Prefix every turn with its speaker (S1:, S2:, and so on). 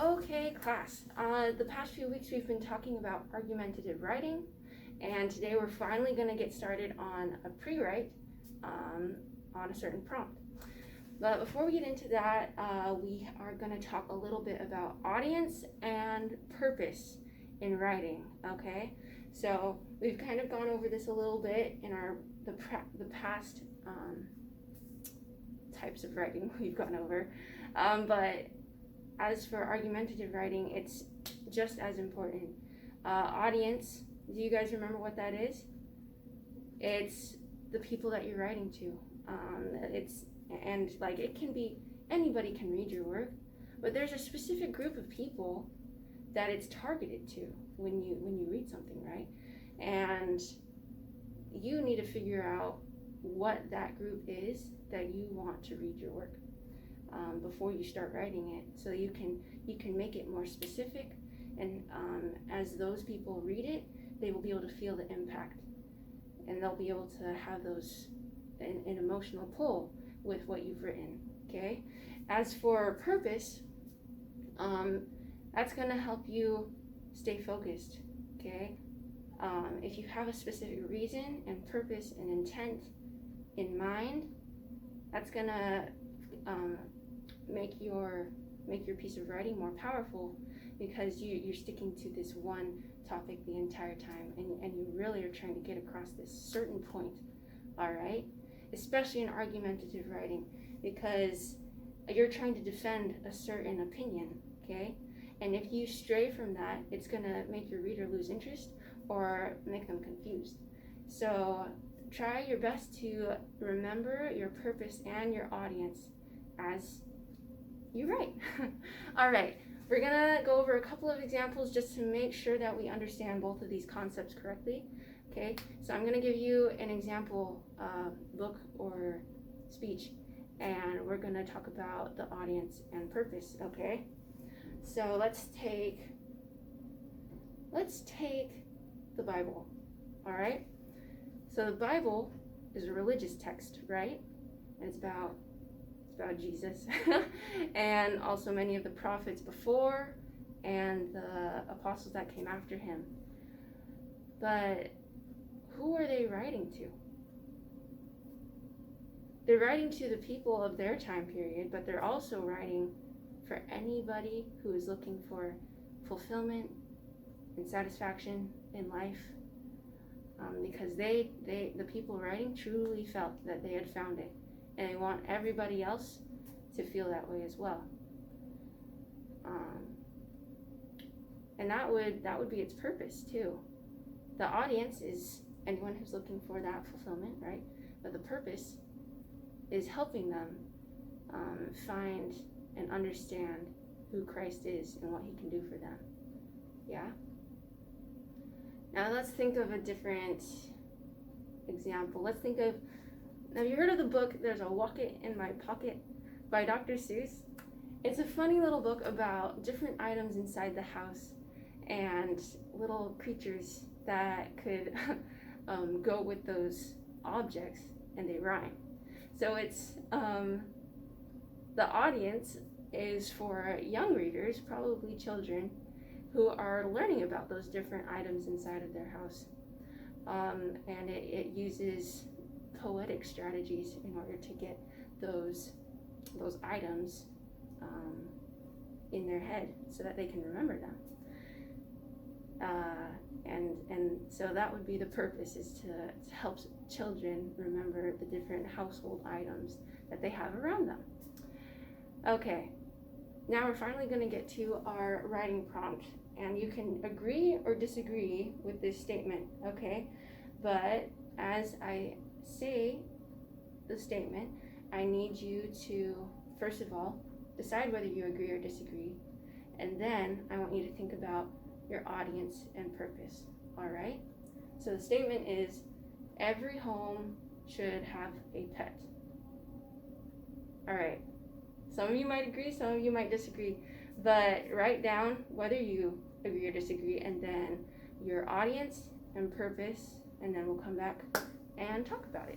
S1: Okay, class. The past few weeks we've been talking about argumentative writing, and today we're finally going to get started on a pre-write on a certain prompt. But before we get into that, we are going to talk a little bit about audience and purpose in writing. Okay, so we've kind of gone over this a little bit in the past types of writing we've gone over, but as for argumentative writing, it's just as important. Audience, do you guys remember what that is? It's the people that you're writing to. It can be, anybody can read your work, but there's a specific group of people that it's targeted to when you read something, right? And you need to figure out what that group is that you want to read your work before you start writing it, so you can make it more specific, and as those people read it, they will be able to feel the impact, and they'll be able to have an emotional pull with what you've written. Okay, as for purpose, that's going to help you stay focused. Okay, if you have a specific reason and purpose and intent in mind, that's going to make your piece of writing more powerful, because you're sticking to this one topic the entire time, and you really are trying to get across this certain point. All right, especially in argumentative writing, because you're trying to defend a certain opinion. Okay, and if you stray from that, it's going to make your reader lose interest or make them confused. So try your best to remember your purpose and your audience as you write. All right, we're gonna go over a couple of examples just to make sure that we understand both of these concepts correctly. Okay, so I'm gonna give you an example book or speech, and we're gonna talk about the audience and purpose. Okay, so let's take the Bible. All right, so the Bible is a religious text, right? And it's about Jesus and also many of the prophets before and the apostles that came after him. But who are they writing to? They're writing to the people of their time period, but they're also writing for anybody who is looking for fulfillment and satisfaction in life, because the people writing truly felt that they had found it, and they want everybody else to feel that way as well. And that would be its purpose too. The audience is anyone who's looking for that fulfillment, right? But the purpose is helping them find and understand who Christ is and what he can do for them. Yeah? Now let's think of a different example. Have you heard of the book There's a Walk It in My Pocket by Dr. Seuss? It's a funny little book about different items inside the house and little creatures that could go with those objects, and they rhyme. So it's the audience is for young readers, probably children, who are learning about those different items inside of their house, and it uses poetic strategies in order to get those items in their head so that they can remember them. And so that would be the purpose, is to help children remember the different household items that they have around them. Okay, now we're finally going to get to our writing prompt, and you can agree or disagree with this statement, okay? But as I say the statement, I need you to, first of all, decide whether you agree or disagree, and then I want you to think about your audience and purpose. All right? So the statement is, every home should have a pet. All right. Some of you might agree, some of you might disagree, but write down whether you agree or disagree, and then your audience and purpose, and then we'll come back and talk about it.